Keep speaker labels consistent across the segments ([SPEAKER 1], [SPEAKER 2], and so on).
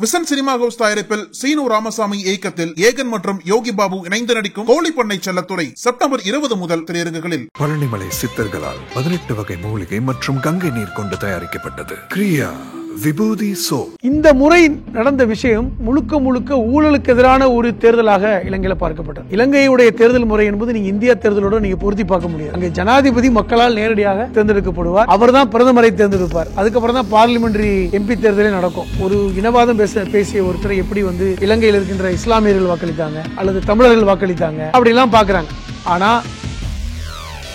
[SPEAKER 1] Vision cinema house தயாரிப்பில் சீனு ராமசாமி இயக்கத்தில் ஏகன் மற்றும் யோகி பாபு இணைந்து நடிக்கும் கோழிப்பண்ணை செல்லத்துறை செப்டம்பர் 20 முதல் திரையரங்குகளில்.
[SPEAKER 2] பழனிமலை சித்தர்களால் 18 வகை மூலிகை மற்றும் கங்கை நீர் கொண்டு தயாரிக்கப்பட்டது கிரியா விபூதி சோப்.
[SPEAKER 3] இந்த முறை நடந்த விஷயம் முழுக்க முழுக்க ஊழலுக்கு எதிரான ஒரு தேர்தலாக இலங்கையில பார்க்கப்பட்டது. இலங்கையுடைய தேர்தல் முறை என்பது நீங்க இந்தியா தேர்தலோட நீங்க பொருத்தி பார்க்க முடியாது. அங்கே ஜனாதிபதி மக்களால் நேரடியாக தேர்ந்தெடுக்கப்படுவார். அவர் தான் பிரதமரை தேர்ந்தெடுப்பார். அதுக்கப்புறம் தான் பார்லிமெண்டரி எம்பி தேர்தலே நடக்கும். ஒரு இனவாதம் பேசிய ஒருத்தரை எப்படி இலங்கையில் இருக்கின்ற இஸ்லாமியர்கள் வாக்களித்தாங்க அல்லது தமிழர்கள் வாக்களித்தாங்க அப்படிலாம் பாக்குறாங்க. ஆனா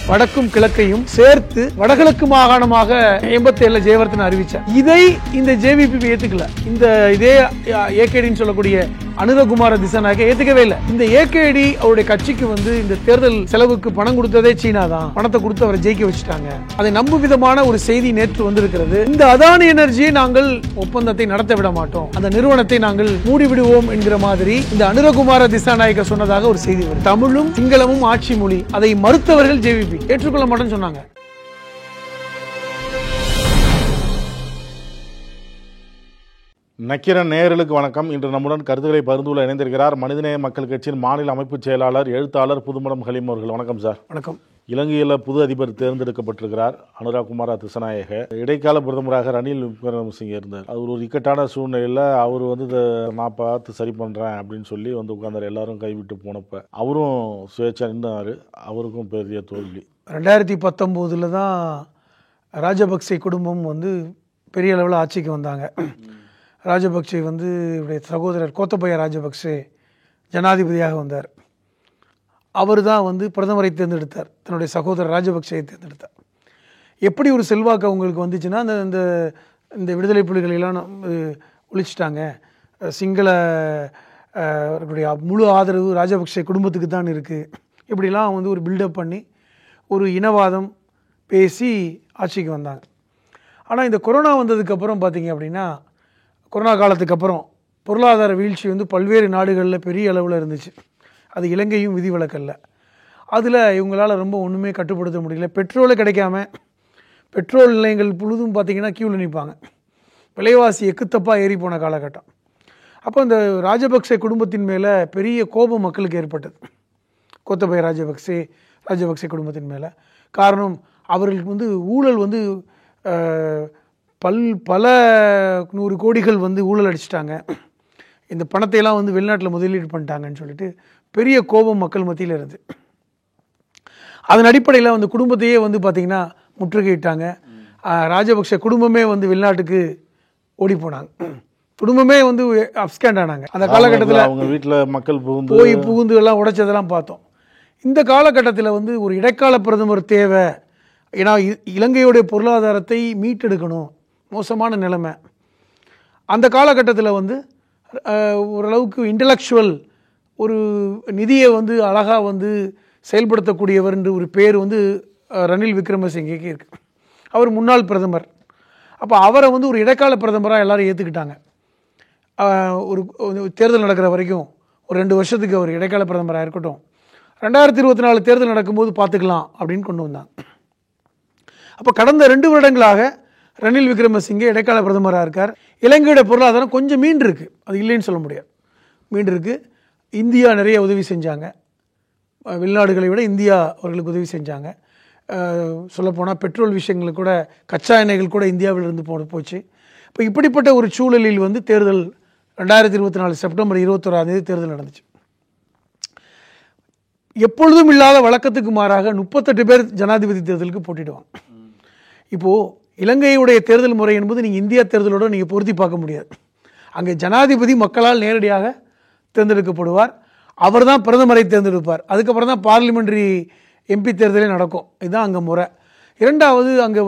[SPEAKER 3] வடக்கும் கிழக்கையும் சேர்த்து வடகிழக்கு மாகாணமாக 87 ஜெயவர்தன் அறிவிச்சார். இதை இந்த ஜேவிபி ஏத்துக்கல. இந்த இதே ஏகேடின்னு சொல்லக்கூடிய அனுரகுமார திசாநாயக்க ஏத்துக்கவே இல்லை. இந்த ஏகேடி அவருடைய கட்சிக்கு இந்த தேர்தல் செலவுக்கு பணம் கொடுத்ததே சீனா தான். பணத்தை கொடுத்து அவரை ஜெயிக்க வச்சுட்டாங்க. அதை நம்பும் விதமான ஒரு செய்தி நேற்று வந்திருக்கிறது. இந்த அதானி எனர்ஜியை நாங்கள் ஒப்பந்தத்தை நடத்த விட மாட்டோம், அந்த நிறுவனத்தை நாங்கள் மூடிவிடுவோம் என்கிற மாதிரி இந்த அனுரகுமார திசாநாயக்க சொன்னதாக ஒரு செய்தி வருது. தமிழும் சிங்களமும் ஆட்சி மொழி, அதை மறுத்தவர்கள் ஜேவிபி ஏற்றுக்கொள்ள மாட்டேன்னு சொன்னாங்க.
[SPEAKER 4] நக்கீரன் நேயர்களுக்கு வணக்கம். இன்று நம்முடன் கருத்துக்களை பகிர்ந்துள்ள இணைந்திருக்கிறார் மனிதநேய மக்கள் கட்சியின் மாநில அமைப்பு செயலாளர் எழுத்தாளர் புதுமடம் ஹலீம் அவர்கள். வணக்கம் சார்.
[SPEAKER 3] வணக்கம்.
[SPEAKER 4] இலங்கையில் புது அதிபர் தேர்ந்தெடுக்கப்பட்டிருக்கிறார் அனுராகுமார திசாநாயக. இடைக்கால பிரதமராக ரணில் விக்ரமசிங்கே இருந்தார். அது ஒரு இக்கட்டான சூழ்நிலையில் அவர் நான் பார்த்து சரி பண்ணுறேன் அப்படின்னு சொல்லி உட்கார்ந்தார். எல்லாரும் கைவிட்டு போனப்ப அவரும் சுயேட்சா நின்றார். அவருக்கும் பெரிய தோல்வி.
[SPEAKER 3] 2019 தான் ராஜபக்சே குடும்பம் பெரிய அளவில் ஆட்சிக்கு வந்தாங்க. ராஜபக்சே இவருடைய சகோதரர் கோத்தபய ராஜபக்சே ஜனாதிபதியாக வந்தார். அவர் தான் பிரதமரை தேர்ந்தெடுத்தார். தன்னுடைய சகோதரர் ராஜபக்சேயை தேர்ந்தெடுத்தார். எப்படி ஒரு செல்வாக்கு அவங்களுக்கு வந்துச்சுன்னா, இந்த இந்த விடுதலை புலிகளெல்லாம் ஒழிச்சிட்டாங்க, சிங்கள முழு ஆதரவு ராஜபக்சே குடும்பத்துக்கு தான் இருக்குது, இப்படிலாம் ஒரு பில்டப் பண்ணி ஒரு இனவாதம் பேசி ஆட்சிக்கு வந்தாங்க. ஆனால் இந்த கொரோனா வந்ததுக்கப்புறம் பார்த்தீங்க அப்படின்னா, கொரோனா காலத்துக்கு அப்புறம் பொருளாதார வீழ்ச்சி பல்வேறு நாடுகளில் பெரிய அளவில் இருந்துச்சு. அது இலங்கையும் விதிவிலக்கல்ல. அதில் இவங்களால் ரொம்ப ஒன்றுமே கட்டுப்படுத்த முடியல. பெட்ரோலே கிடைக்காம பெட்ரோல் நிலையங்கள் முழுதும் பார்த்திங்கன்னா க்யூவில் நிற்பாங்க. விலைவாசி எக்குத்தப்பாக ஏறி போன காலகட்டம். அப்போ இந்த ராஜபக்சே குடும்பத்தின் மேலே பெரிய கோபம் மக்களுக்கு ஏற்பட்டது. கோத்தபய ராஜபக்சே குடும்பத்தின் மேலே. காரணம், அவர்களுக்கு ஊழல் பல 100 கோடிகள் ஊழல் அடிச்சிட்டாங்க, இந்த பணத்தையெல்லாம் வெளிநாட்டில் முதலீடு பண்ணிட்டாங்கன்னு சொல்லிட்டு பெரிய கோபம் மக்கள் மத்தியில் இருந்து, அதன் அடிப்படையில் குடும்பத்தையே பார்த்திங்கன்னா முற்றுகையிட்டாங்க. ராஜபக்சே குடும்பமே வெளிநாட்டுக்கு ஓடி போனாங்க. குடும்பமே அப்ஸ்கேண்ட் ஆனாங்க. அந்த காலகட்டத்தில் அவங்க வீட்டில் மக்கள் புகுந்து எல்லாம் உடைச்சதெல்லாம் பார்த்தோம். இந்த காலகட்டத்தில் ஒரு இடைக்கால பிரதமர் தேவை. ஏன்னா இலங்கையுடைய பொருளாதாரத்தை மீட்டெடுக்கணும், மோசமான நிலைமை. அந்த காலகட்டத்தில் ஓரளவுக்கு இன்டலெக்சுவல் ஒரு நிதியை அழகாக செயல்படுத்தக்கூடியவர் என்று ஒரு பேர் ரணில் விக்ரமசிங்கேக்கு இருக்குது. அவர் முன்னாள் பிரதமர். அப்போ அவரை ஒரு இடைக்கால பிரதமராக எல்லாரும் ஏற்றுக்கிட்டாங்க. ஒரு தேர்தல் நடக்கிற வரைக்கும் ஒரு 2 வருஷத்துக்கு அவர் இடைக்கால பிரதமராக இருக்கட்டும், 2024 தேர்தல் நடக்கும்போது பார்த்துக்கலாம் அப்படின்னு கொண்டு வந்தாங்க. அப்போ கடந்த 2 வருடங்களாக ரணில் விக்ரமசிங்கே இடைக்கால பிரதமராக இருக்கார். இலங்கையோட பொருளாதாரம் கொஞ்சம் மீண்டிருக்கு, அது இல்லைன்னு சொல்ல முடியாது, மீண்டிருக்கு. இந்தியா நிறைய உதவி செஞ்சாங்க. வெளிநாடுகளை விட இந்தியா அவர்களுக்கு உதவி செஞ்சாங்க. சொல்லப்போனால் பெட்ரோல் விஷயங்களுக்கு கூட, கச்சா எண்ணெய்கள் கூட இந்தியாவிலிருந்து போச்சு. இப்போ இப்படிப்பட்ட ஒரு சூழலில் தேர்தல் 2024 செப்டம்பர் 21 தேர்தல் நடந்துச்சு. எப்பொழுதும் இல்லாத வழக்கத்துக்கு மாறாக 38 பேர் ஜனாதிபதி தேர்தலுக்கு போட்டிடுவாங்க. இப்போது இலங்கையுடைய தேர்தல் முறை என்பது நீங்கள் இந்தியா தேர்தலோட நீங்கள் பொருத்தி பார்க்க முடியாது. அங்கே ஜனாதிபதி மக்களால் நேரடியாக தேர்ந்தெடுக்கப்படுவார். அவர் தான் பிரதமரை தேர்ந்தெடுப்பார். அதுக்கப்புறம் தான் பார்லிமெண்டரி எம்பி தேர்தலே நடக்கும். இதுதான் அங்கே முறை. இரண்டாவது, அங்கே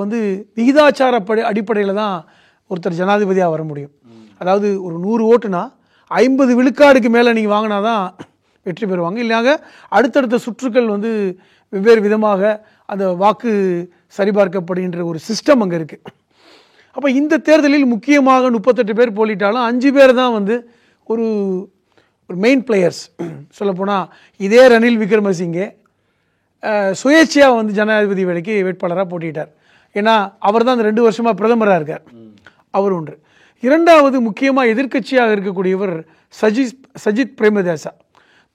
[SPEAKER 3] விகிதாச்சார அடிப்படையில் தான் ஒருத்தர் ஜனாதிபதியாக வர முடியும். அதாவது ஒரு 100 ஓட்டுனா 50 விழுக்காடுக்கு மேலே நீங்கள் வாங்கினா தான் வெற்றி பெறுவாங்க. இல்லைனாங்க அடுத்தடுத்த சுற்றுக்கள் வெவ்வேறு விதமாக அந்த வாக்கு சரிபார்க்கப்படுகின்ற ஒரு சிஸ்டம் அங்கே இருக்குது. அப்போ இந்த தேர்தலில் முக்கியமாக 38 பேர் போலிட்டாலும் 5 பேர் தான் ஒரு மெயின் பிளேயர்ஸ். சொல்லப்போனால் இதே ரணில் விக்ரமசிங்கே சுயேட்சையாக ஜனாதிபதி வேலைக்கு வேட்பாளராக போட்டிட்டார். ஏன்னா அவர் தான் அந்த 2 வருஷமாக பிரதமராக இருக்கார். அவர் ஒன்று. இரண்டாவது முக்கியமாக எதிர்க்கட்சியாக இருக்கக்கூடியவர் சஜித் பிரேமதாசா.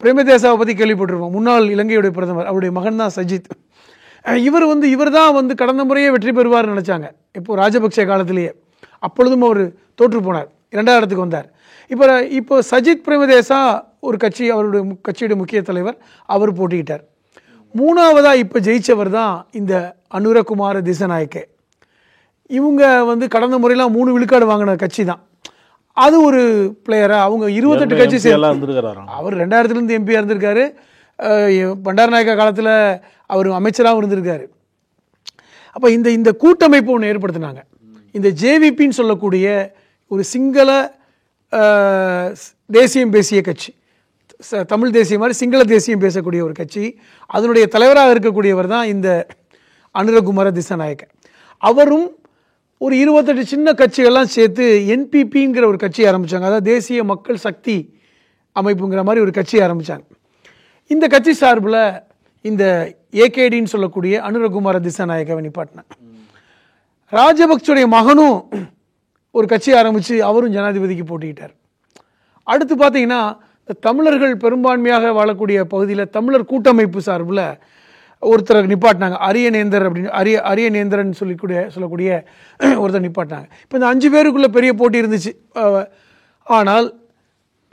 [SPEAKER 3] பிரேமதாசாவை பற்றி கேள்விப்பட்டிருப்போம். முன்னாள் இலங்கையுடைய பிரதமர், அவருடைய மகன் தான் சஜித். இவர் தான் கடந்த முறையே வெற்றி பெறுவார்னு நினச்சாங்க, இப்போ ராஜபக்சே காலத்திலேயே. அப்பொழுதும் அவர் தோற்று போனார், 2வது இடத்துக்கு வந்தார். இப்போ சஜித் பிரேமதாசா ஒரு கட்சி, அவருடைய கட்சியுடைய முக்கிய தலைவர், அவர் போட்டிக்கிட்டார். 3வதாக இப்போ ஜெயிச்சவர் தான் இந்த அனுரகுமார திசாநாயக்கே. இவங்க கடந்த முறையெல்லாம் 3 விழுக்காடு வாங்கின கட்சி தான். அது ஒரு பிளேயரா அவங்க 28 கட்சி அவர் 2000 எம்பியாக இருந்திருக்காரு. பண்டாரநாயக்கா காலத்தில் அவர் அமைச்சராகவும் இருந்திருக்காரு. அப்போ இந்த கூட்டமைப்பு ஒன்று ஏற்படுத்தினாங்க. இந்த ஜேவிபின்னு சொல்லக்கூடிய ஒரு சிங்கள தேசியம் பேசிய கட்சி, தமிழ் தேசியம் மாதிரி சிங்கள தேசியம் பேசக்கூடிய ஒரு கட்சி. அதனுடைய தலைவராக இருக்கக்கூடியவர் தான் இந்த அனுரகுமார திசாநாயக்க. அவரும் ஒரு 28 சின்ன கட்சிகள்லாம் சேர்த்து என்பிபிங்கிற ஒரு கட்சி ஆரம்பித்தாங்க. அதாவது தேசிய மக்கள் சக்தி அமைப்புங்கிற மாதிரி ஒரு கட்சி ஆரம்பித்தாங்க. இந்த கட்சி சார்பில் இந்த ஏகேடின்னு சொல்லக்கூடிய அனுரகுமார திசாநாயக்கவை நிப்பாட்டினாங்க. ராஜபக்சோடைய மகனும் ஒரு கட்சி ஆரம்பித்து அவரும் ஜனாதிபதிக்கு போட்டிக்கிட்டார். அடுத்து பார்த்தீங்கன்னா தமிழர்கள் பெரும்பான்மையாக வாழக்கூடிய பகுதியில் தமிழர் கூட்டமைப்பு சார்பில் ஒருத்தர் நிப்பாட்டினாங்க, அரியநேந்தர் அப்படின்னு, அரியநேந்திரன் சொல்லக்கூடிய ஒருத்தர் நிப்பாட்டினாங்க. இப்போ இந்த 5 பேருக்குள்ள பெரிய போட்டி இருந்துச்சு. ஆனால்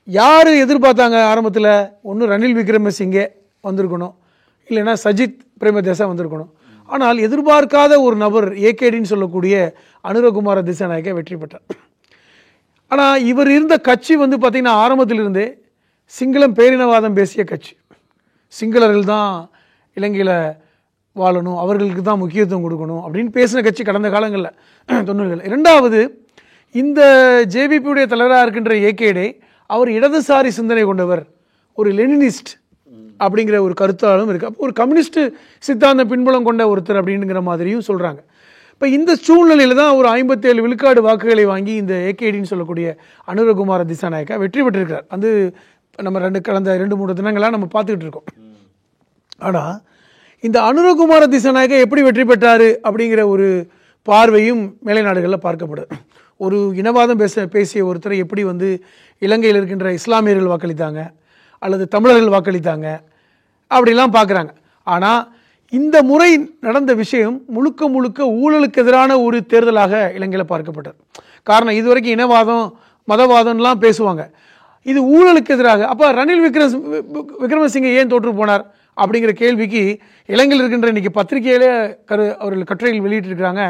[SPEAKER 3] யார் எதிர்பார்த்தாங்க ஆரம்பத்தில்? ஒன்று ரணில் விக்ரமசிங்கே வந்திருக்கணும், இல்லைன்னா சஜித் பிரேமதாசா வந்திருக்கணும். ஆனால் எதிர்பார்க்காத ஒரு நபர் ஏகேடின்னு சொல்லக்கூடிய அனுரகுமார திசாநாயக்க வெற்றி பெற்றார். ஆனால் இவர் இருந்த கட்சி பார்த்திங்கன்னா ஆரம்பத்திலிருந்தே சிங்களம் பேரினவாதம் பேசிய கட்சி. சிங்களர்கள் தான் இலங்கையில் வாழணும், அவர்களுக்கு தான் முக்கியத்துவம் கொடுக்கணும் அப்படின்னு பேசின கட்சி கடந்த காலங்களில் 90கள். 2வது இந்த ஜேவிபியுடைய தலைவராக இருக்கின்ற ஏகேடே அவர் இடதுசாரி சிந்தனை கொண்டவர், ஒரு லெனினிஸ்ட் அப்படிங்கிற ஒரு கருத்தாலும் இருக்குது. அப்போ ஒரு கம்யூனிஸ்ட் சித்தாந்த பின்புலம் கொண்ட ஒருத்தர் அப்படிங்கிற மாதிரியும் சொல்கிறாங்க. இப்போ இந்த சூழ்நிலையில் தான் ஒரு 57 விழுக்காடு வாக்குகளை வாங்கி இந்த ஏகேடின்னு சொல்லக்கூடிய அனுரகுமார திசாநாயக்கா வெற்றி பெற்றிருக்கிறார். நம்ம கடந்த 2-3 தினங்களாக நம்ம பார்த்துக்கிட்டு இருக்கோம். ஆனால் இந்த அனுரகுமார திசாநாயக்கா எப்படி வெற்றி பெற்றார் அப்படிங்கிற ஒரு பார்வையும் மேலை நாடுகளில் பார்க்கப்படுது. ஒரு இனவாதம் பேசிய ஒருத்தரை எப்படி இலங்கையில் இருக்கின்ற இஸ்லாமியர்கள் வாக்களித்தாங்க அல்லது தமிழர்கள் வாக்களித்தாங்க அப்படிலாம் பார்க்குறாங்க. ஆனால் இந்த முறை நடந்த விஷயம் முழுக்க ஊழலுக்கு எதிரான ஒரு தேர்தலாக இலங்கையில் பார்க்கப்பட்டது. காரணம், இதுவரைக்கும் இனவாதம் மதவாதம்லாம் பேசுவாங்க, இது ஊழலுக்கு எதிராக. அப்போ ரணில் விக்ரமசிங்கே ஏன் தோற்று போனார் அப்படிங்கிற கேள்விக்கு இலங்கையில் இருக்கின்ற இன்றைக்கி பத்திரிகையிலே அவர்கள் கட்டுரைகள் வெளியிட்டிருக்கிறாங்க.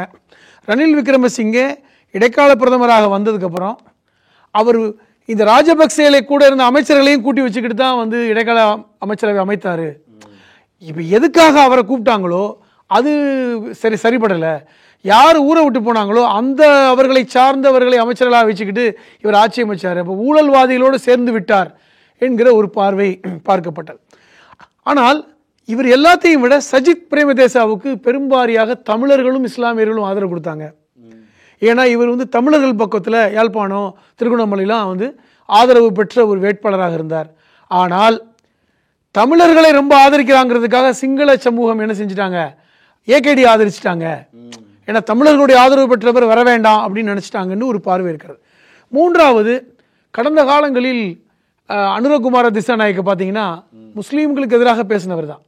[SPEAKER 3] ரணில் விக்ரமசிங்கே இடைக்கால பிரதமராக வந்ததுக்கப்புறம் அவர் இந்த ராஜபக்சேலை கூட இருந்த அமைச்சர்களையும் கூட்டி வச்சுக்கிட்டு தான் இடைக்கால அமைச்சரவை அமைத்தார். இப்போ எதுக்காக அவரை கூப்பிட்டாங்களோ அது சரிபடலை. யார் ஊரை விட்டு போனாங்களோ அந்த அவர்களை சார்ந்தவர்களை அமைச்சர்களாக வச்சுக்கிட்டு இவர் ஆட்சி அமைச்சார். அப்போ ஊழல்வாதிகளோடு சேர்ந்து விட்டார் என்கிற ஒரு பார்வை பார்க்கப்பட்டது. ஆனால் இவர் எல்லாத்தையும் விட சஜித் பிரேமதாசாவுக்கு பெரும்பாரியாக தமிழர்களும் இஸ்லாமியர்களும் ஆதரவு கொடுத்தாங்க. ஏன்னா இவர் தமிழர்கள் பக்கத்தில் யாழ்ப்பாணம் திருகோணமலையெல்லாம் ஆதரவு பெற்ற ஒரு வேட்பாளராக இருந்தார். ஆனால் தமிழர்களை ரொம்ப ஆதரிக்கிறாங்கிறதுக்காக சிங்கள சமூகம் என்ன செஞ்சிட்டாங்க, ஏகேடி ஆதரிச்சிட்டாங்க. ஏன்னா தமிழர்களுடைய ஆதரவு பெற்றவர் வர வேண்டாம் அப்படின்னு நினச்சிட்டாங்கன்னு ஒரு பார்வை இருக்கிறது. 3வது, கடந்த காலங்களில் அனுரகுமார திசாநாயக்க பார்த்தீங்கன்னா முஸ்லீம்களுக்கு எதிராக பேசினவர் தான்.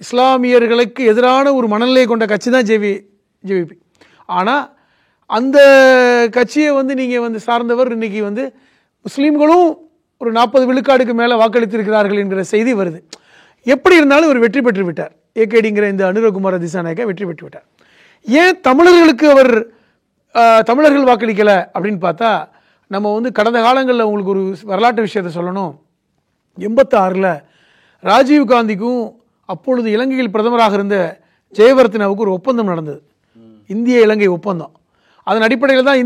[SPEAKER 3] இஸ்லாமியர்களுக்கு எதிரான ஒரு மனநிலையை கொண்ட கட்சி தான் ஜேவிபி. ஆனால் அந்த கட்சியை நீங்கள் சார்ந்தவர் இன்னைக்கு முஸ்லீம்களும் ஒரு 40 விழுக்காடுக்கு மேலே வாக்களித்திருக்கிறார்கள் என்கிற செய்தி வருது. எப்படி இருந்தாலும் இவர் வெற்றி பெற்று விட்டார். ஏகேடிங்கிற இந்த அனுரகுமார திசாநாயக்கா வெற்றி பெற்று விட்டார். ஏன் தமிழர்களுக்கு அவர் தமிழர்கள் வாக்களிக்கலை அப்படின்னு பார்த்தா, நம்ம கடந்த காலங்களில் உங்களுக்கு ஒரு வரலாற்று விஷயத்தை சொல்லணும். 86ல் ராஜீவ் காந்திக்கும் அப்பொழுது இலங்கையில் பிரதமராக இருந்த ஜெயவர்தனாவுக்கு ஒரு ஒப்பந்தம் நடந்தது, இந்திய இலங்கை ஒப்பந்தம். அதன் அடிப்படையில் தான்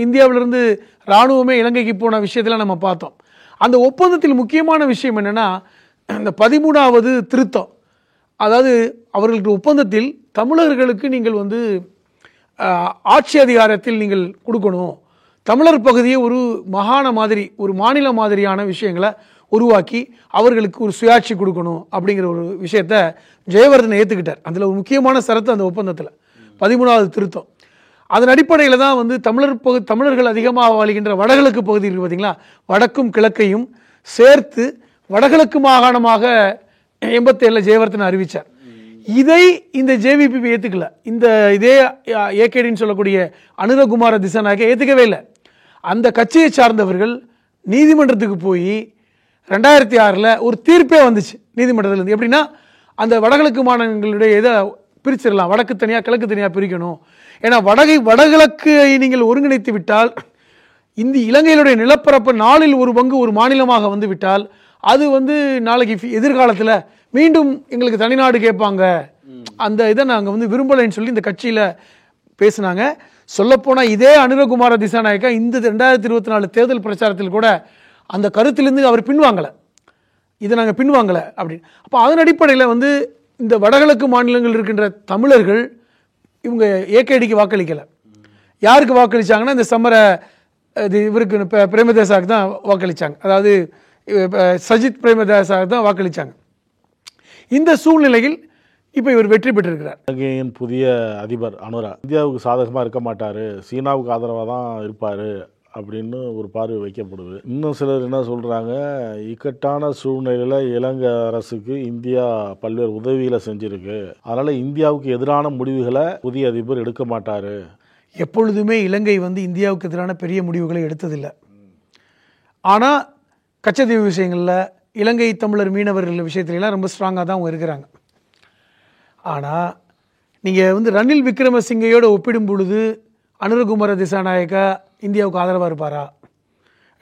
[SPEAKER 3] இந்தியாவிலிருந்து இராணுவமே இலங்கைக்கு போன விஷயத்தில் நம்ம பார்த்தோம். அந்த ஒப்பந்தத்தில் முக்கியமான விஷயம் என்னென்னா, இந்த 13வது திருத்தம். அதாவது அவர்களுக்கு ஒப்பந்தத்தில் தமிழர்களுக்கு நீங்கள் ஆட்சி அதிகாரத்தில் நீங்கள் கொடுக்கணும், தமிழர் பகுதியை ஒரு மாகாண மாதிரி ஒரு மாநில மாதிரியான விஷயங்களை உருவாக்கி அவர்களுக்கு ஒரு சுயாட்சி கொடுக்கணும் அப்படிங்கிற ஒரு விஷயத்தை ஜெயவர்தனை ஏற்றுக்கிட்டார். அதில் ஒரு முக்கியமான சரத்து அந்த ஒப்பந்தத்தில் 13வது திருத்தம். அதன் அடிப்படையில் தான் வந்து தமிழர்கள் அதிகமாக வாழ்கின்ற வடகிழக்கு பகுதி இருக்குது பார்த்தீங்களா, வடக்கும் கிழக்கையும் சேர்த்து வடகிழக்கு மாகாணமாக 87 ஜெயவர்தன் அறிவித்தார். இதை இந்த ஜேவிபி ஏற்றுக்கல. இதே ஏகேடின்னு சொல்லக்கூடிய அனுரகுமார திசாநாயக்க ஏற்றுக்கவே இல்லை. அந்த கட்சியை சார்ந்தவர்கள் நீதிமன்றத்துக்கு போய் 2006 ஒரு தீர்ப்பே வந்துச்சு நீதிமன்றத்திலிருந்து. எப்படின்னா, அந்த வடகிழக்கு மாநிலங்களுடைய இதை பிரிச்சிடலாம், வடக்கு தனியாக கிழக்கு தனியாக பிரிக்கணும். ஏன்னா வடகிழக்கை நீங்கள் ஒருங்கிணைத்து விட்டால் இலங்கையினுடைய நிலப்பரப்பு 4/1 ஒரு மாநிலமாக வந்து விட்டால் அது வந்து நாளைக்கு எதிர்காலத்தில் மீண்டும் எங்களுக்கு தனிநாடு கேட்பாங்க. அந்த இதை நாங்கள் வந்து விரும்பலைன்னு சொல்லி இந்த கட்சியில் பேசினாங்க. சொல்லப்போனால் இதே அனுரகுமார திசாநாயக்கா இந்த 2024 தேர்தல் பிரச்சாரத்தில் கூட அந்த கருத்திலிருந்து அவர் பின்வாங்கலை, இதை நாங்கள் பின்வாங்கலை அப்படின்னு. அப்போ அதன் அடிப்படையில் வந்து இந்த வடகிழக்கு மாநிலங்கள் இருக்கின்ற தமிழர்கள் இவங்க ஏகேடிக்கு வாக்களிக்கலை. யாருக்கு வாக்களித்தாங்கன்னா இந்த இவருக்கு பிரேமதாசாவுக்கு தான் வாக்களித்தாங்க. அதாவது சஜித் பிரேமதாசாவுக்கு தான் வாக்களித்தாங்க. இந்த சூழ்நிலையில் இப்போ இவர் வெற்றி பெற்றிருக்கிறார்.
[SPEAKER 4] இலங்கையின் புதிய அதிபர் அனுரா இந்தியாவுக்கு சாதகமாக இருக்க மாட்டார், சீனாவுக்கு ஆதரவாக தான் இருப்பார் அப்படின்னு ஒரு பார்வை வைக்கப்படுது. இன்னும் சிலர் என்ன சொல்கிறாங்க, இக்கட்டான சூழ்நிலையில் இலங்கை அரசுக்கு இந்தியா பல்வேறு உதவிகளை செஞ்சுருக்கு, அதனால் இந்தியாவுக்கு எதிரான முடிவுகளை புதிய அதிபர் எடுக்க மாட்டார்.
[SPEAKER 3] எப்பொழுதுமே இலங்கை வந்து இந்தியாவுக்கு எதிரான பெரிய முடிவுகளை எடுத்ததில்லை. ஆனால் கச்சத்தீவு விஷயங்களில் இலங்கை தமிழர் மீனவர்கள் விஷயத்துலாம் ரொம்ப ஸ்ட்ராங்காக தான் அவங்க இருக்கிறாங்க. ஆனால் நீங்கள் வந்து ரணில் விக்ரமசிங்கையோடு ஒப்பிடும் பொழுது அனுரகுமார திசாநாயக்கா இந்தியாவுக்கு ஆதரவாக இருப்பாரா,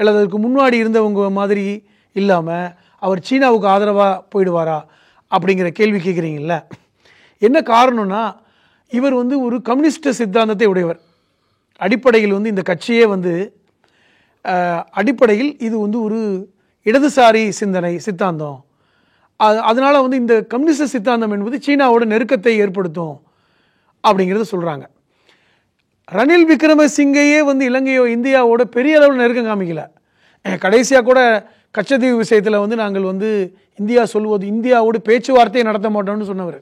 [SPEAKER 3] இல்லை அதற்கு முன்னாடி இருந்தவங்க மாதிரி இல்லாமல் அவர் சீனாவுக்கு ஆதரவாக போயிடுவாரா அப்படிங்கிற கேள்வி கேட்குறீங்கள. என்ன காரணம்னா, இவர் வந்து ஒரு கம்யூனிஸ்ட் சித்தாந்தத்தை உடையவர். அடிப்படையில் வந்து இந்த கட்சியே வந்து அடிப்படையில் இது வந்து ஒரு இடதுசாரி சித்தாந்தம். அதனால் வந்து இந்த கம்யூனிஸ்ட் சித்தாந்தம் என்பது சீனாவோட நெருக்கத்தை ஏற்படுத்தும் அப்படிங்கிறத சொல்கிறாங்க. ரணில் விக்ரமசிங்கையே வந்து இந்தியாவோட பெரிய அளவில் நெருக்கம் காமிக்கல. கடைசியாக கூட கச்சத்தீவு விஷயத்தில் வந்து நாங்கள் வந்து இந்தியாவோடு பேச்சுவார்த்தையை நடத்த மாட்டோம்னு சொன்னவர்.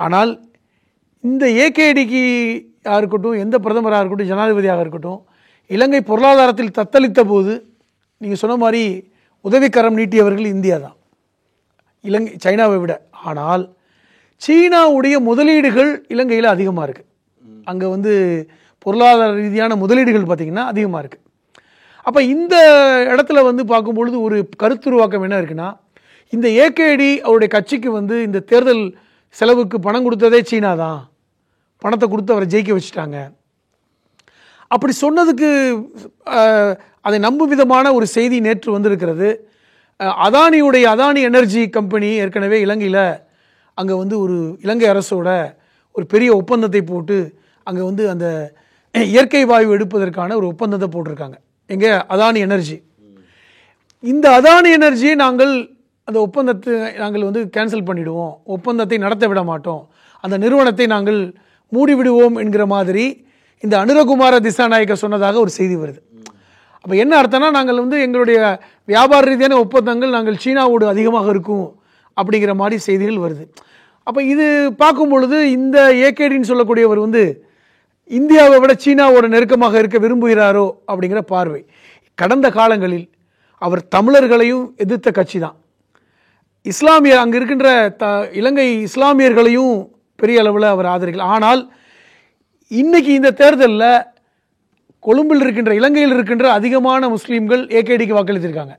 [SPEAKER 3] ஆனால் இந்த ஏகேடிக்கு இருக்கட்டும், எந்த பிரதமராக இருக்கட்டும், ஜனாதிபதியாக இருக்கட்டும், இலங்கை பொருளாதாரத்தில் தத்தளித்த போது நீங்கள் சொன்ன மாதிரி உதவிக்கரம் நீட்டியவர்கள் இந்தியா தான், சைனாவை விட. ஆனால் சீனாவுடைய முதலீடுகள் இலங்கையில் அதிகமாக இருக்குது. அங்கே வந்து பொருளாதார ரீதியான முதலீடுகள் பார்த்திங்கன்னா அதிகமாக இருக்குது. அப்போ இந்த இடத்துல வந்து பார்க்கும்பொழுது ஒரு கருத்துருவாக்கம் என்ன இருக்குன்னா, இந்த ஏகேடி அவருடைய கட்சிக்கு வந்து இந்த தேர்தல் செலவுக்கு பணம் கொடுத்ததே சீனா தான், பணத்தை கொடுத்து அவரை ஜெயிக்க வச்சுட்டாங்க. அப்படி சொன்னதுக்கு அதை நம்பும் விதமான ஒரு செய்தி நேற்று வந்திருக்கிறது. அதானி எனர்ஜி கம்பெனி ஏற்கனவே இலங்கையில் அங்கே வந்து ஒரு இலங்கை அரசோட ஒரு பெரிய ஒப்பந்தத்தை போட்டு அங்கே வந்து அந்த இயற்கை வாயு எடுப்பதற்கான ஒரு ஒப்பந்தத்தை போட்டிருக்காங்க. எங்கே? அதானி எனர்ஜி. இந்த அதானி எனர்ஜியை அந்த ஒப்பந்தத்தை நாங்கள் வந்து கேன்சல் பண்ணிவிடுவோம், ஒப்பந்தத்தை நடத்த விட மாட்டோம், அந்த நிறுவனத்தை நாங்கள் மூடிவிடுவோம் என்கிற மாதிரி இந்த அனுரகுமார திசாநாயக்க சொன்னதாக ஒரு செய்தி வருது. அப்போ என்ன அர்த்தம்னா, நாங்கள் வந்து எங்களுடைய வியாபார ரீதியான ஒப்பந்தங்கள் நாங்கள் சீனாவோடு அதிகமாக இருக்கும் அப்படிங்கிற மாதிரி செய்திகள் வருது. அப்போ இது பார்க்கும் பொழுது இந்த ஏகேடின்னு சொல்லக்கூடியவர் வந்து இந்தியாவை விட சீனாவோட நெருக்கமாக இருக்க விரும்புகிறாரோ அப்படிங்கிற பார்வை. கடந்த காலங்களில் அவர் தமிழர்களையும் எதிர்த்த கட்சி தான். இஸ்லாமியர் அங்கே இருக்கின்ற இலங்கை இஸ்லாமியர்களையும் பெரிய அளவில் அவர் ஆதரிக்கல. ஆனால் இன்னைக்கு இந்த தேர்தலில் கொழும்பில் இருக்கின்ற இலங்கையில் இருக்கின்ற அதிகமான முஸ்லீம்கள் ஏகேடிக்கு வாக்களித்திருக்காங்க,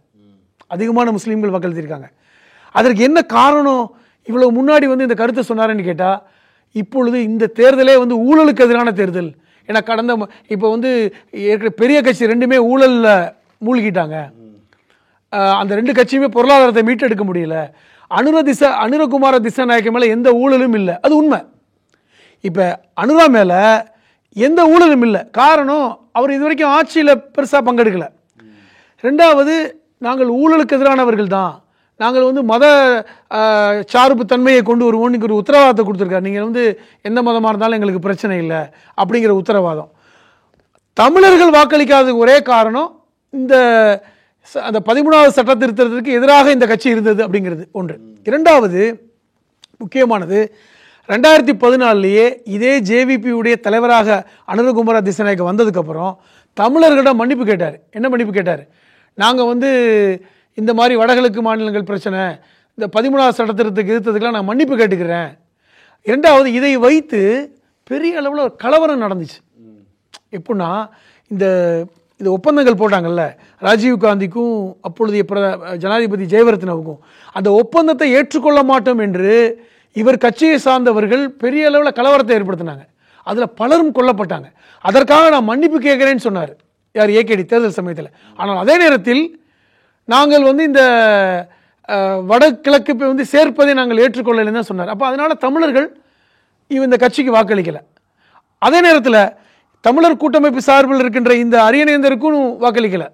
[SPEAKER 3] அதிகமான முஸ்லீம்கள் வாக்களித்திருக்காங்க. அதற்கு என்ன காரணம்? இவ்வளவு முன்னாடி வந்து இந்த கருத்தை சொன்னாருன்னு கேட்டால், இப்பொழுது இந்த தேர்தலே வந்து ஊழலுக்கு எதிரான தேர்தல். ஏன்னா இப்போ வந்து பெரிய கட்சி ரெண்டுமே ஊழலில் மூழ்கிட்டாங்க. அந்த ரெண்டு கட்சியுமே பொருளாதாரத்தை மீட்டெடுக்க முடியல. அனுரகுமார திசாநாயக்க மேலே எந்த ஊழலும் இல்லை, அது உண்மை. இப்போ அனுரா மேலே எந்த ஊழலும் இல்லை. காரணம், அவர் இது வரைக்கும் ஆட்சியில் பெருசாக பங்கெடுக்கலை. ரெண்டாவது, நாங்கள் ஊழலுக்கு எதிரானவர்கள் தான், நாங்கள் வந்து மத சார்பு தன்மையை கொண்டு வருவோம் ஒரு உத்தரவாதத்தை கொடுத்துருக்காரு. நீங்கள் வந்து எந்த மதமாக இருந்தாலும் எங்களுக்கு பிரச்சனை இல்லை அப்படிங்கிற உத்தரவாதம். தமிழர்கள் வாக்களிக்காததுக்கு ஒரே காரணம் அந்த 13வது சட்ட திருத்தத்திற்கு எதிராக இந்த கட்சி இருந்தது அப்படிங்கிறது ஒன்று. இரண்டாவது முக்கியமானது, 2014 இதே ஜேவிபியுடைய தலைவராக அனுரகுமார திசாநாயக்க வந்ததுக்கப்புறம் தமிழர்களிடம் மன்னிப்பு கேட்டார். என்ன மன்னிப்பு கேட்டார்? நாங்கள் வந்து இந்த மாதிரி வடகிழக்கு மாநிலங்கள் பிரச்சனை, இந்த 13வது சட்டத்திட்டத்துக்கு எதிர்த்ததுக்கெல்லாம் நான் மன்னிப்பு கேட்டுக்கிறேன். இரண்டாவது, இதை வைத்து பெரிய அளவில் ஒரு கலவரம் நடந்துச்சு. எப்படின்னா, இந்த ஒப்பந்தங்கள் போட்டாங்கல்ல ராஜீவ் காந்திக்கும் அப்பொழுதைய ஜனாதிபதி ஜெயவர்தனாவுக்கும், அந்த ஒப்பந்தத்தை ஏற்றுக்கொள்ள மாட்டோம் என்று இவர் கட்சியை சார்ந்தவர்கள் பெரிய அளவில் கலவரத்தை ஏற்படுத்தினாங்க. அதில் பலரும் கொல்லப்பட்டாங்க. அதற்காக நான் மன்னிப்பு கேட்கிறேன்னு சொன்னார் யார்? ஏகேடி தேர்தல் சமயத்தில். ஆனால் அதே நேரத்தில் நாங்கள் வந்து இந்த வடகிழக்கு வந்து சேர்ப்பதை நாங்கள் ஏற்றுக்கொள்ளலைன்னு தான் சொன்னார். அப்போ அதனால தமிழர்கள் இந்த கட்சிக்கு வாக்களிக்கலை. அதே நேரத்தில் தமிழர் கூட்டமைப்பு சார்பில் இருக்கின்ற இந்த அரியநேந்தருக்கும் வாக்களிக்கலை,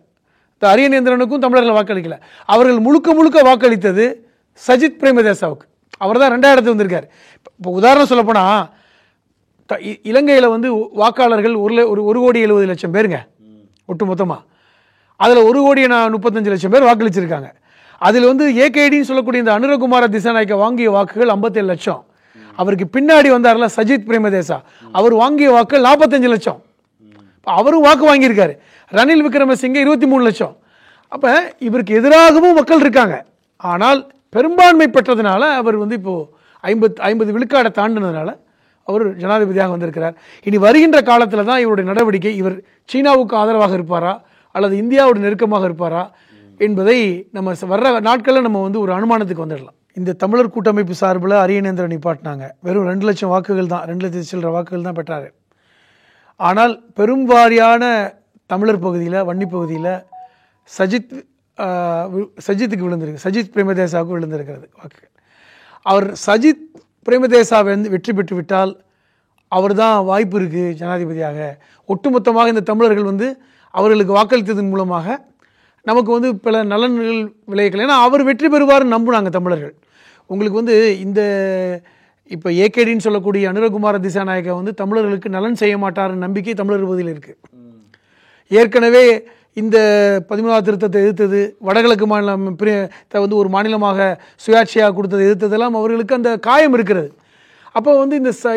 [SPEAKER 3] இந்த அரியநேந்திரனுக்கும் தமிழர்கள் வாக்களிக்கலை. அவர்கள் முழுக்க வாக்களித்தது சஜித் பிரேமதாசாவுக்கு. அவர் தான் 2வது வந்திருக்கார். இப்போ உதாரணம் சொல்லப்போனால், இலங்கையில் வந்து வாக்காளர்கள் 1,70,00,000 பேருங்க ஒட்டு மொத்தமாக. அதில் 1,35,00,000 பேர் வாக்களிச்சிருக்காங்க. அதில் வந்து ஏகேடின்னு சொல்லக்கூடிய இந்த அனுரகுமார திசாநாயக்க வாங்கிய வாக்குகள் 57 லட்சம். அவருக்கு பின்னாடி வந்தார்ல சஜித் பிரேமதாசா, அவர் வாங்கிய வாக்குகள் 45 லட்சம். அவரும் வாக்கு வாங்கியிருக்காரு. ரணில் விக்ரமசிங்கே 23 லட்சம். அப்போ இவருக்கு எதிராகவும் மக்கள் இருக்காங்க. ஆனால் பெரும்பான்மை பெற்றதுனால அவர் வந்து இப்போ 50 விழுக்காடை தாண்டினதுனால அவர் ஜனாதிபதியாக வந்திருக்கிறார். இனி வருகின்ற காலத்தில் தான் இவருடைய நடவடிக்கை, இவர் சீனாவுக்கு ஆதரவாக இருப்பாரா அல்லது இந்தியாவோட நெருக்கமாக இருப்பாரா என்பதை நம்ம வர்ற நாட்களில் நம்ம வந்து ஒரு அனுமானத்துக்கு வந்துடலாம். இந்த தமிழர் கூட்டமைப்பு சார்பில் அரியநேந்திரன் நிப்பாட்டினாங்க. வெறும் 2 லட்சம் வாக்குகள் தான், 2 லட்சம் சில்லற வாக்குகள் தான் பெற்றார். ஆனால் பெரும்பாரியான தமிழர் பகுதியில், வன்னி பகுதியில் சஜித்துக்கு விழுந்திருக்கு, சஜித் பிரேமதாசாவுக்கு விழுந்திருக்கிறது வாக்குகள். அவர் சஜித் பிரேமதாசாவை வெற்றி பெற்று விட்டால் அவர் தான் வாய்ப்பு இருக்குது ஜனாதிபதியாக. ஒட்டுமொத்தமாக இந்த தமிழர்கள் வந்து அவர்களுக்கு வாக்களித்ததன் மூலமாக நமக்கு வந்து பல நலன்கள் விளைவிக்கல. ஏன்னா அவர் வெற்றி பெறுவார்னு நம்புனாங்க தமிழர்கள். உங்களுக்கு வந்து இந்த இப்போ ஏகேடின்னு சொல்லக்கூடிய அனுரகுமார திசாநாயக்க வந்து தமிழர்களுக்கு நலன் செய்ய மாட்டார்னு நம்பிக்கை தமிழர் பகுதியில் இருக்குது. ஏற்கனவே இந்த 13வது திருத்தத்தை எதிர்த்தது, வடகிழக்கு மாநிலம் வந்து ஒரு மாநிலமாக சுயாட்சியாக கொடுத்தது எதிர்த்ததெல்லாம் அவர்களுக்கு அந்த காயம் இருக்கிறது. அப்போ வந்து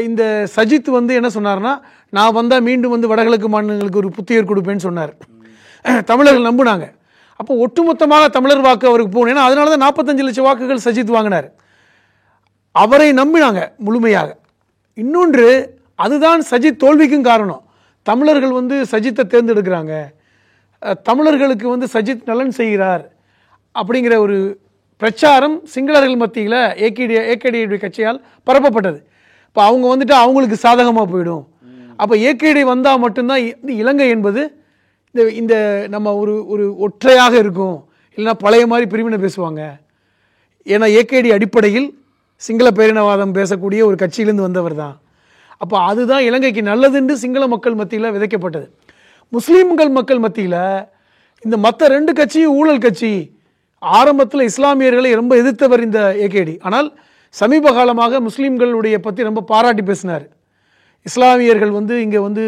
[SPEAKER 3] இந்த சஜித் வந்து என்ன சொன்னார்னா, நான் வந்தால் மீண்டும் வந்து வடகிழக்கு மாநிலங்களுக்கு ஒரு புத்துயிர் கொடுப்பேன்னு சொன்னார். தமிழர்கள் நம்பினாங்க. அப்போ ஒட்டுமொத்தமாக தமிழர் வாக்கு அவருக்கு போகணும். ஏன்னா அதனால தான் 45 லட்சம் வாக்குகள் சஜித் வாங்கினார். அவரை நம்பினாங்க முழுமையாக. இன்னொன்று, அதுதான் சஜித் தோல்விக்கும் காரணம். தமிழர்கள் வந்து சஜித்தை தேர்ந்தெடுக்கிறாங்க, தமிழர்களுக்கு வந்து சஜித் நலன் செய்கிறார் அப்படிங்கிற ஒரு பிரச்சாரம் சிங்களர்கள் மத்தியில் ஏகேடியுடைய கட்சியால் பரப்பப்பட்டது. இப்போ அவங்க வந்துட்டு அவங்களுக்கு சாதகமாக போயிடும். அப்போ ஏகேடி வந்தால் மட்டும்தான் இலங்கை என்பது இந்த நம்ம ஒரு ஒற்றையாக இருக்கும், இல்லைன்னா பழைய மாதிரி பிரிவினை பேசுவாங்க. ஏன்னா ஏகேடி அடிப்படையில் சிங்கள பேரினவாதம் பேசக்கூடிய ஒரு கட்சியிலேருந்து வந்தவர் தான். அப்போ அதுதான் இலங்கைக்கு நல்லதுன்னு சிங்கள மக்கள் மத்தியில் விதைக்கப்பட்டது. முஸ்லீம்கள் மக்கள் மத்தியில் இந்த மற்ற 2 கட்சியும் ஊழல் கட்சி. ஆரம்பத்தில் இஸ்லாமியர்களை ரொம்ப எதிர்த்தவர் இந்த ஏகேடி. ஆனால் சமீப காலமாக முஸ்லீம்களுடைய பற்றி ரொம்ப பாராட்டி பேசினார். இஸ்லாமியர்கள் வந்து இங்கே வந்து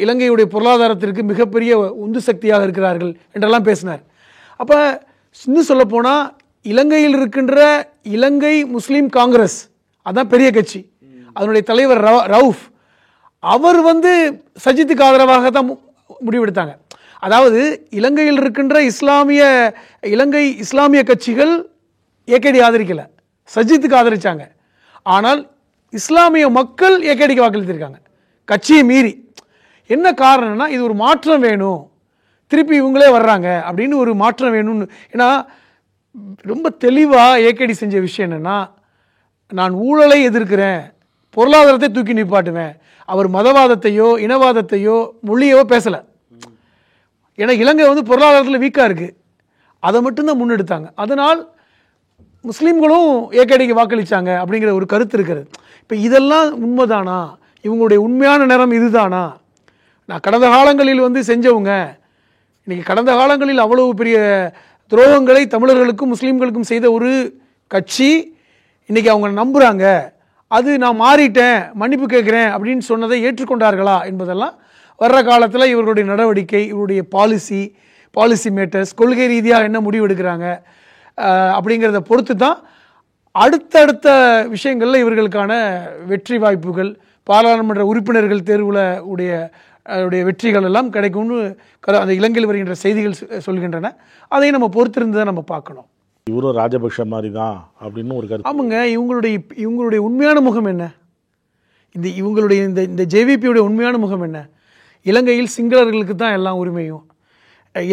[SPEAKER 3] இலங்கையுடைய பொருளாதாரத்திற்கு மிகப்பெரிய உந்து சக்தியாக இருக்கிறார்கள் என்றெல்லாம் பேசினார். அப்போ இன்னும் சொல்லப்போனால் இலங்கையில் இருக்கின்ற இலங்கை முஸ்லீம் காங்கிரஸ், அதுதான் பெரிய கட்சி, அதனுடைய தலைவர் ரவுஃப், அவர் வந்து சஜித்துக்கு ஆதரவாக தான் முடிவெடுத்தாங்க. அதாவது இலங்கையில் இருக்கின்ற இலங்கை இஸ்லாமிய கட்சிகள் ஏகேடி ஆதரிக்கலை, சஜித்துக்கு ஆதரிச்சாங்க. ஆனால் இஸ்லாமிய மக்கள் ஏகேடிக்கு வாக்களித்திருக்காங்க கட்சியை மீறி. என்ன காரணம்னா, இது ஒரு மாற்றம் வேணும், திருப்பி இவங்களே வர்றாங்க அப்படின்னு ஒரு மாற்றம் வேணும்னு. ஏன்னா ரொம்ப தெளிவாக ஏகேடி செஞ்ச விஷயம் என்னென்னா, நான் ஊழலை எதிர்க்கிறேன், பொருளாதாரத்தை தூக்கி நிப்பாட்டுவேன். அவர் மதவாதத்தையோ இனவாதத்தையோ மொழியோ பேசலை. ஏன்னா இலங்கை வந்து பொருளாதாரத்தில் வீக்காக இருக்குது, அதை மட்டும்தான் முன்னெடுத்தாங்க. அதனால் முஸ்லீம்களும் ஏகேடிக்கு வாக்களித்தாங்க அப்படிங்கிற ஒரு கருத்து இருக்கிறது. இப்போ இதெல்லாம் உண்மைதானா? இவங்களுடைய உண்மையான நிறம் இதுதானா? நான் கடந்த காலங்களில் வந்து செஞ்சவங்க இன்றைக்கி கடந்த காலங்களில் அவ்வளவு பெரிய துரோகங்களை தமிழர்களுக்கும் முஸ்லீம்களுக்கும் செய்த ஒரு கட்சி இன்றைக்கி அவங்க நம்புகிறாங்க, அது நான் மாறிட்டேன் மன்னிப்பு கேட்குறேன் அப்படின்னு சொன்னதை ஏற்றுக்கொண்டார்களா என்பதெல்லாம் வர்ற காலத்தில் இவர்களுடைய நடவடிக்கை, இவருடைய பாலிசி மேட்டர்ஸ், கொள்கை ரீதியாக என்ன முடிவு எடுக்கிறாங்க அப்படிங்கிறத பொறுத்து தான் அடுத்தடுத்த விஷயங்களில் இவர்களுக்கான வெற்றி வாய்ப்புகள், பாராளுமன்ற உறுப்பினர்கள் தேர்வில் உடைய வெற்றிகள் எல்லாம் கிடைக்கும்னு அந்த இலங்கையில் வருகின்ற செய்திகள் சொல்கின்றன. அதை நம்ம பொறுத்திருந்ததை நம்ம பார்க்கணும்.
[SPEAKER 4] இவரும் ராஜபக்ஷ மாதிரி தான் அப்படின்னு ஒரு கருத்து.
[SPEAKER 3] ஆமாங்க, இவங்களுடைய உண்மையான முகம் என்ன? இவங்களுடைய இந்த ஜேவிபியுடைய உண்மையான முகம் என்ன? இலங்கையில் சிங்களர்களுக்கு தான் எல்லா உரிமையும்,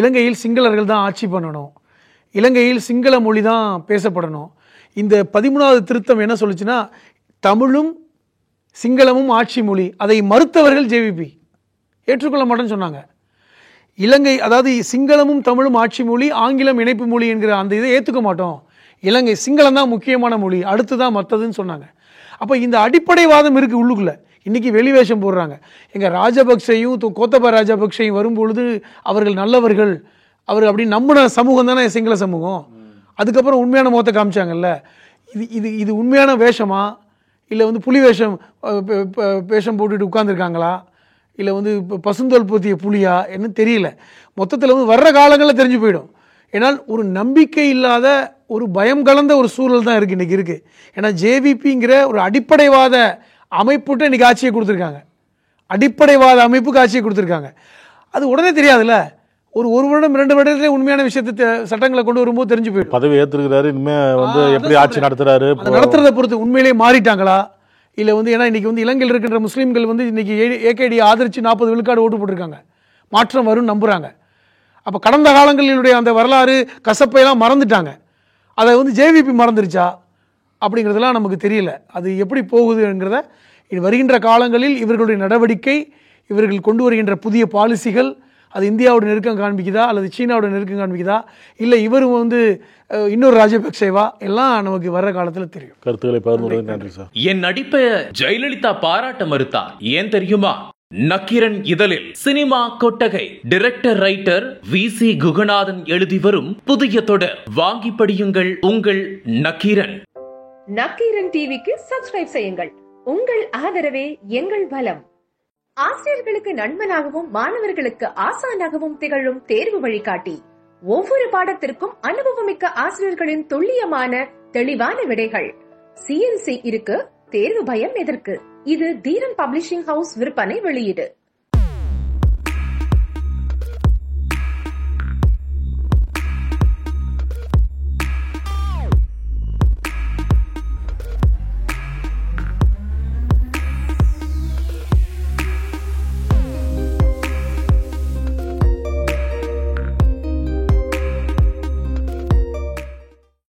[SPEAKER 3] இலங்கையில் சிங்களர்கள் தான் ஆட்சி பண்ணணும், இலங்கையில் சிங்கள மொழி தான் பேசப்படணும். இந்த 13வது திருத்தம் என்ன சொல்லுச்சுன்னா, தமிழும் சிங்களமும் ஆட்சி மொழி. அதை மறுத்தவர்கள் ஜேவிபி ஏற்றுக்கொள்ள மாட்டேன்னு சொன்னாங்க. இலங்கை, அதாவது சிங்களமும் தமிழும் ஆட்சி மொழி, ஆங்கிலம் இணைப்பு மொழி என்கிற அந்த இதை ஏற்றுக்க மாட்டோம், இலங்கை சிங்களம் தான் முக்கியமான மொழி, அடுத்து தான் மற்றதுன்னு சொன்னாங்க. அப்போ இந்த அடிப்படைவாதம் இருக்குது உள்ளுக்குள்ள. இன்றைக்கி வெளிவேஷம் போடுறாங்க. எங்கள் ராஜபக்சையும் கோத்தபா ராஜபக்சையும் வரும்பொழுது அவர்கள் நல்லவர்கள், அவர் அப்படி நம்பின சமூகம் தானே சிங்கள சமூகம். அதுக்கப்புறம் உண்மையான முகத்தை காமிச்சாங்கல்ல. இது உண்மையான வேஷமா, இல்லை புலி வேஷம் போட்டுட்டு உட்கார்ந்துருக்காங்களா, இல்லை பசுந்தோல் போத்திய புலியா என்ன தெரியல. மொத்தத்தில் வர்ற காலங்களில் தெரிஞ்சு போயிடும். ஏன்னால் ஒரு நம்பிக்கை இல்லாத ஒரு பயம் கலந்த ஒரு சூழல் தான் இருக்குது இன்றைக்கி இருக்குது. ஏன்னா ஜேவிபிங்கிற ஒரு அடிப்படைவாத அமைப்புட்டு இன்றைக்கி ஆட்சியை கொடுத்துருக்காங்க. அடிப்படைவாத அமைப்புக்கு ஆட்சியை கொடுத்துருக்காங்க. அது உடனே தெரியாதுல்ல. ஒரு வருடம் 2 வருடத்திலே உண்மையான விஷயத்தை சட்டங்களை கொண்டு வரும்போது தெரிஞ்சு போயிடும்.
[SPEAKER 4] பதவி ஏற்றுக்கிறாரு, இனிமேல் எப்படி ஆட்சி நடத்துறாரு,
[SPEAKER 3] நடத்துறதை பொறுத்து உண்மையிலேயே மாறிட்டாங்களா இல்லை ஏன்னா இன்னைக்கு இலங்கையில் இருக்கின்ற முஸ்லீம்கள் இன்னைக்கு ஏகேடி ஆதரிச்சு 40 விழுக்காடு ஓட்டு போட்டிருக்காங்க. மாற்றம் வரும் நம்புறாங்க. அப்போ கடந்த காலங்களினுடைய அந்த வரலாறு கசப்பையெல்லாம் மறந்துட்டாங்க. அதை ஜேவிபி மறந்துருச்சா அப்படிங்கிறதெல்லாம் நமக்கு தெரியல. அது எப்படி போகுதுங்கிறத இது வருகின்ற காலங்களில் இவர்களுடைய நடவடிக்கை, இவர்கள் கொண்டு வருகின்ற புதிய பாலிசிகள், அது இந்தியாவோட நெருக்கம் காண்பிக்குதா அல்லது சீனாவோட நெருக்கம் காண்பிக்குதா, இல்லை இவரும் இன்னொரு ராஜபக்சேவா, எல்லாம் நமக்கு வர்ற காலத்தில் தெரியும்.
[SPEAKER 4] கருத்துக்களை பகிர்ந்து நன்றி சார்.
[SPEAKER 5] என் நடிப்பை ஜெயலலிதா பாராட்ட மறுத்தார், ஏன் தெரியுமா? நக்கீரன் இதழில் சினிமா கொட்டகை டைரக்டர் ரைட்டர் VC குகநாதன் எழுதி வரும் புதிய தொடர் வாங்கி படியுங்கள் உங்கள் நக்கீரன்.
[SPEAKER 6] நக்கீரன் டிவிக்கு சப்ஸ்கிரைப் செய்யுங்கள். உங்கள் ஆதரவே எங்கள் பலம். ஆசிரியர்களுக்கு நண்பனாகவும் மாணவர்களுக்கு ஆசானாகவும் திகழும் தேர்வு வழிகாட்டி. ஒவ்வொரு பாடத்திற்கும் அனுபவமிக்க ஆசிரியர்களின் துல்லியமான தெளிவான விடைகள். CNC இருக்கு, தேர்வு பயம் எதற்கு? இது தீரன் பப்ளிஷிங் ஹவுஸ் விற்பனை வெளியீடு.